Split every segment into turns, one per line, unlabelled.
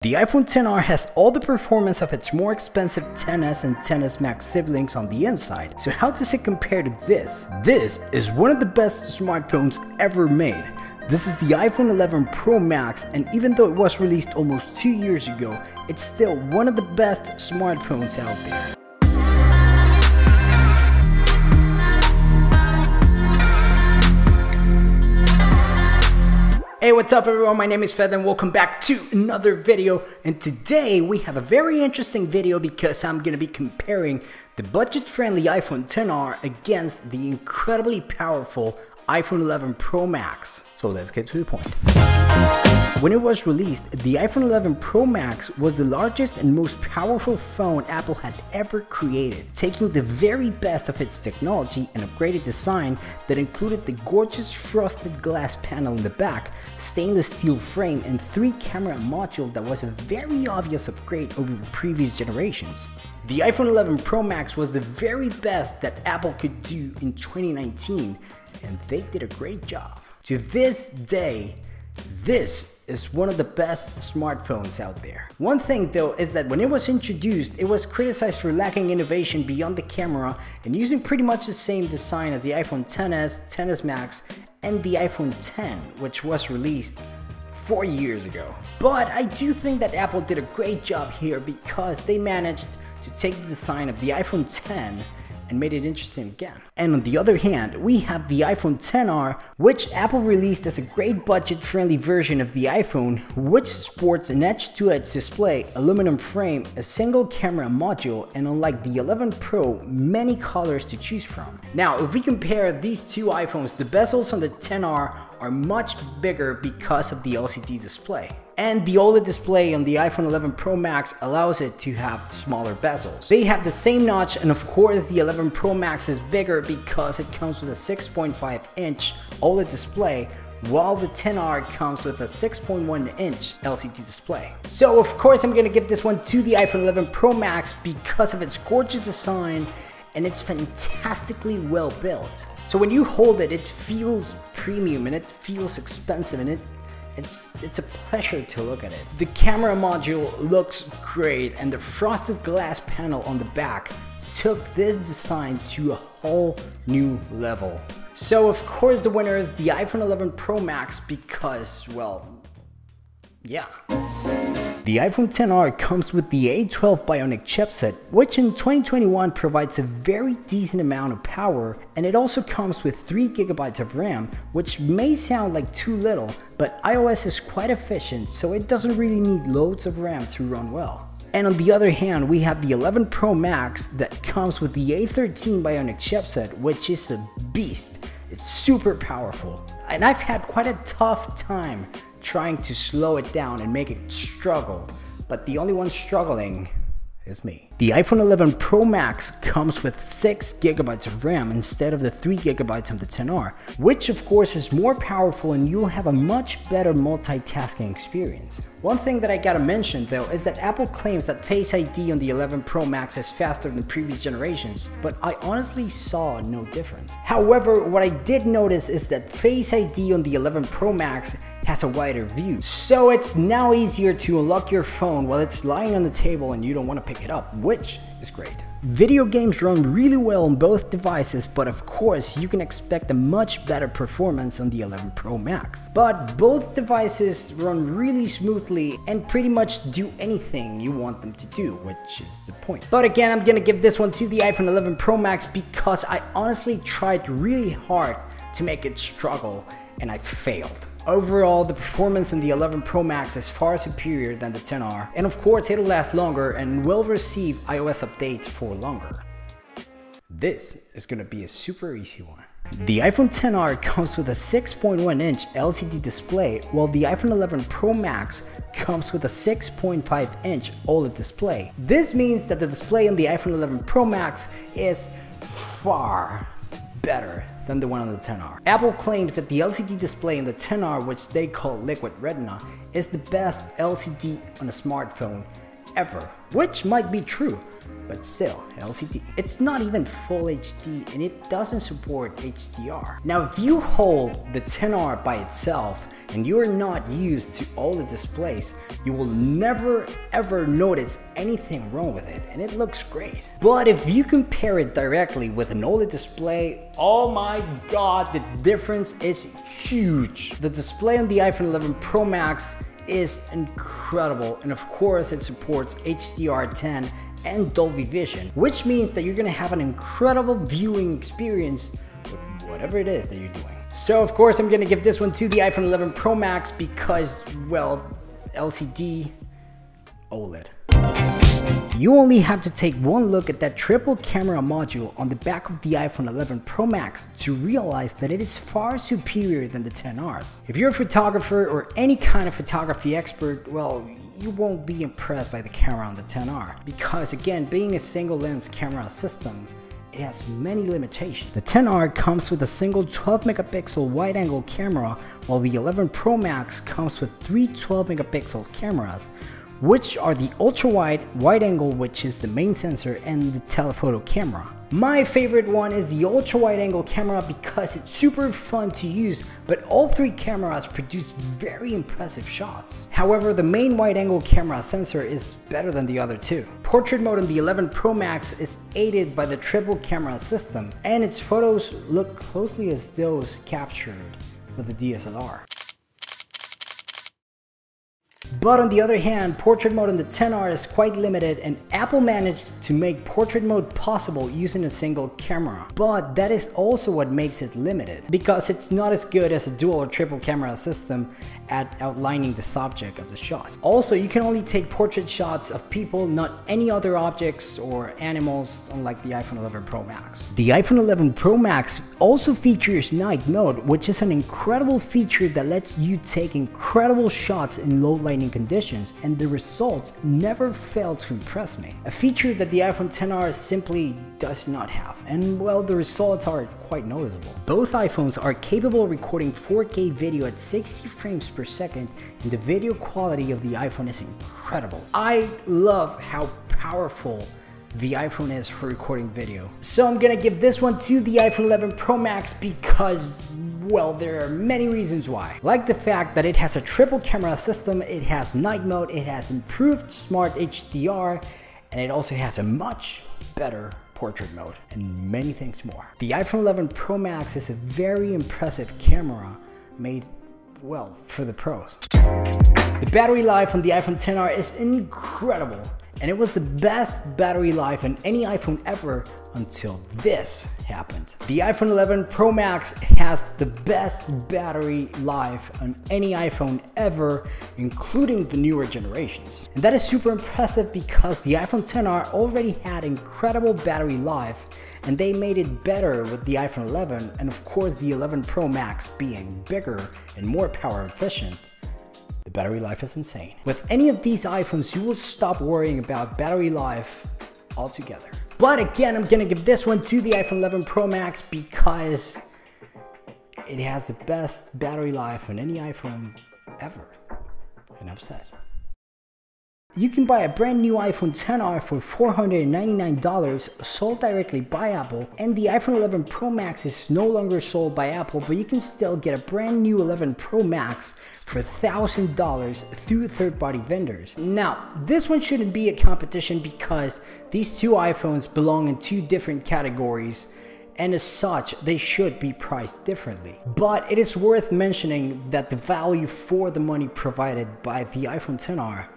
The iPhone XR has all the performance of its more expensive XS and XS Max siblings on the inside. So how does it compare to this? This is one of the best smartphones ever made. This is the iPhone 11 Pro Max, and even though it was released almost 2 years ago, it's still one of the best smartphones out there. Hey, what's up everyone, my name is Fed and welcome back to another video, and today we have a very interesting video because I'm going to be comparing the budget-friendly iPhone XR against the incredibly powerful iPhone 11 Pro Max. So let's get to the point. When it was released, the iPhone 11 Pro Max was the largest and most powerful phone Apple had ever created, taking the very best of its technology and upgraded design that included the gorgeous frosted glass panel in the back, stainless steel frame, and 3-camera module that was a very obvious upgrade over previous generations. The iPhone 11 Pro Max was the very best that Apple could do in 2019, and they did a great job. To this day, this is one of the best smartphones out there. One thing though is that when it was introduced, it was criticized for lacking innovation beyond the camera and using pretty much the same design as the iPhone XS, XS Max, and the iPhone X, which was released 4 years ago. But I do think that Apple did a great job here because they managed to take the design of the iPhone X and made it interesting again. And on the other hand, we have the iPhone XR, which Apple released as a great budget-friendly version of the iPhone, which sports an edge-to-edge display, aluminum frame, a single camera module, and unlike the 11 Pro, many colors to choose from. Now, if we compare these two iPhones, the bezels on the XR are much bigger because of the LCD display. And the OLED display on the iPhone 11 Pro Max allows it to have smaller bezels. They have the same notch, and of course the 11 Pro Max is bigger because it comes with a 6.5-inch OLED display, while the XR comes with a 6.1-inch LCD display. So of course I'm gonna give this one to the iPhone 11 Pro Max because of its gorgeous design and it's fantastically well built. So when you hold it, it feels premium and it feels expensive, and it's a pleasure to look at it. The camera module looks great, and the frosted glass panel on the back took this design to a whole new level. So of course the winner is the iPhone 11 Pro Max because, well, yeah. The iPhone XR comes with the A12 Bionic chipset, which in 2021 provides a very decent amount of power, and it also comes with 3 GB of RAM, which may sound like too little, but iOS is quite efficient, so it doesn't really need loads of RAM to run well. And on the other hand, we have the 11 Pro Max that comes with the A13 Bionic chipset, which is a beast. It's super powerful, and I've had quite a tough time trying to slow it down and make it struggle, but the only one struggling is me. The iPhone 11 Pro Max comes with 6 GB of RAM instead of the 3 GB of the XR, which of course is more powerful and you'll have a much better multitasking experience. One thing that I gotta mention though is that Apple claims that Face ID on the 11 Pro Max is faster than previous generations, but I honestly saw no difference. However, what I did notice is that Face ID on the 11 Pro Max has a wider view, so it's now easier to unlock your phone while it's lying on the table and you don't want to pick it up, which is great. Video games run really well on both devices, but of course you can expect a much better performance on the 11 Pro Max. But both devices run really smoothly and pretty much do anything you want them to do, which is the point. But again, I'm gonna give this one to the iPhone 11 Pro Max because I honestly tried really hard to make it struggle and I failed. Overall, the performance in the 11 Pro Max is far superior than the XR, and of course it'll last longer and will receive iOS updates for longer. This is gonna be a super easy one. The iPhone XR comes with a 6.1-inch LCD display, while the iPhone 11 Pro Max comes with a 6.5-inch OLED display. This means that the display on the iPhone 11 Pro Max is far better than the one on the XR. Apple claims that the LCD display in the XR, which they call Liquid Retina, is the best LCD on a smartphone ever, which might be true, but still, LCD. It's not even full HD and it doesn't support HDR. Now, if you hold the XR by itself, and you're not used to OLED displays, you will never ever notice anything wrong with it, and it looks great. But if you compare it directly with an OLED display, oh my god, the difference is huge. The display on the iPhone 11 Pro Max is incredible, and of course it supports HDR10 and Dolby Vision, which means that you're gonna have an incredible viewing experience with whatever it is that you're doing. So of course I'm gonna give this one to the iPhone 11 Pro Max because, well, LCD OLED. You only have to take one look at that triple camera module on the back of the iPhone 11 Pro Max to realize that it is far superior than the XRs. If you're a photographer or any kind of photography expert, well, you won't be impressed by the camera on the XR because, again, being a single lens camera system, it has many limitations. The XR comes with a single 12 megapixel wide angle camera, while the 11 Pro Max comes with three 12 megapixel cameras, which are the ultra wide angle, which is the main sensor, and the telephoto camera. My favorite one is the ultra wide angle camera because it's super fun to use, but all three cameras produce very impressive shots. However, the main wide angle camera sensor is better than the other two. Portrait mode on the 11 Pro Max is aided by the triple camera system, and its photos look closely as those captured with the DSLR. But on the other hand, portrait mode on the XR is quite limited, and Apple managed to make portrait mode possible using a single camera. But that is also what makes it limited, because it's not as good as a dual or triple camera system at outlining the subject of the shot. Also, you can only take portrait shots of people, not any other objects or animals, unlike the iPhone 11 Pro Max. The iPhone 11 Pro Max also features night mode, which is an incredible feature that lets you take incredible shots in low lighting conditions, and the results never fail to impress me. A feature that the iPhone XR simply does not have, and well, the results are quite noticeable. Both iPhones are capable of recording 4K video at 60 frames per second, and the video quality of the iPhone is incredible. I love how powerful the iPhone is for recording video. So I'm gonna give this one to the iPhone 11 Pro Max because, well, there are many reasons why. Like the fact that it has a triple camera system, it has night mode, it has improved smart HDR, and it also has a much better portrait mode, and many things more. The iPhone 11 Pro Max is a very impressive camera made, well, for the pros. The battery life on the iPhone XR is incredible, and it was the best battery life on any iPhone ever until this happened. The iPhone 11 Pro Max has the best battery life on any iPhone ever, including the newer generations. And that is super impressive because the iPhone XR already had incredible battery life, and they made it better with the iPhone 11, and of course the 11 Pro Max being bigger and more power efficient. The battery life is insane. With any of these iPhones, you will stop worrying about battery life altogether. But again, I'm gonna give this one to the iPhone 11 Pro Max because it has the best battery life on any iPhone ever. Enough said. You can buy a brand new iPhone XR for $499 sold directly by Apple, and the iPhone 11 Pro Max is no longer sold by Apple, but you can still get a brand new 11 Pro Max for $1,000 through third-party vendors. Now, this one shouldn't be a competition because these two iPhones belong in two different categories, and as such, they should be priced differently. But it is worth mentioning that the value for the money provided by the iPhone XR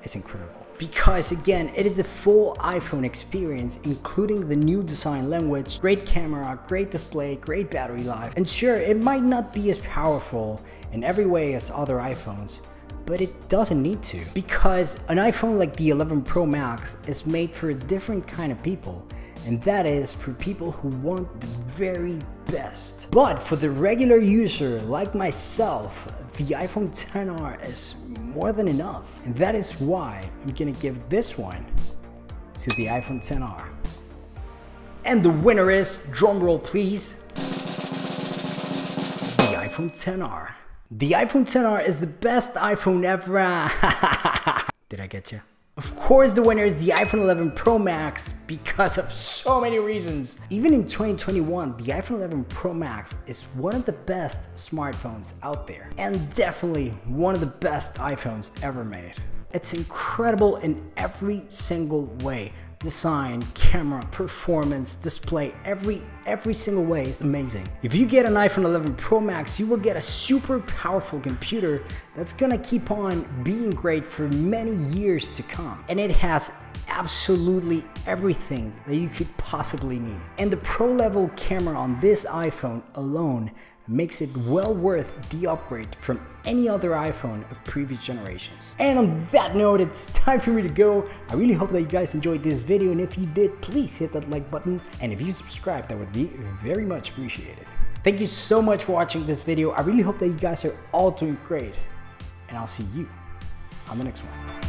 is incredible. Because again, it is a full iPhone experience, including the new design language, great camera, great display, great battery life. And sure, it might not be as powerful in every way as other iPhones, but it doesn't need to. Because an iPhone like the 11 Pro Max is made for a different kind of people, and that is for people who want the very best. But for the regular user like myself, the iPhone XR is more than enough. And that is why I'm gonna give this one to the iPhone XR. And the winner is, drumroll please, the iPhone XR. The iPhone XR is the best iPhone ever. Did I get you? Of course, the winner is the iPhone 11 Pro Max because of so many reasons. Even in 2021, the iPhone 11 Pro Max is one of the best smartphones out there, and definitely one of the best iPhones ever made. It's incredible in every single way. Design, camera, performance, display, every single way is amazing. If you get an iPhone 11 Pro Max, you will get a super powerful computer that's gonna keep on being great for many years to come. And it has absolutely everything that you could possibly need. And the pro level camera on this iPhone alone makes it well worth the upgrade from any other iPhone of previous generations. And on that note, it's time for me to go. I really hope that you guys enjoyed this video, and if you did, please hit that like button, and if you subscribe, that would be very much appreciated. Thank you so much for watching this video. I really hope that you guys are all doing great, and I'll see you on the next one.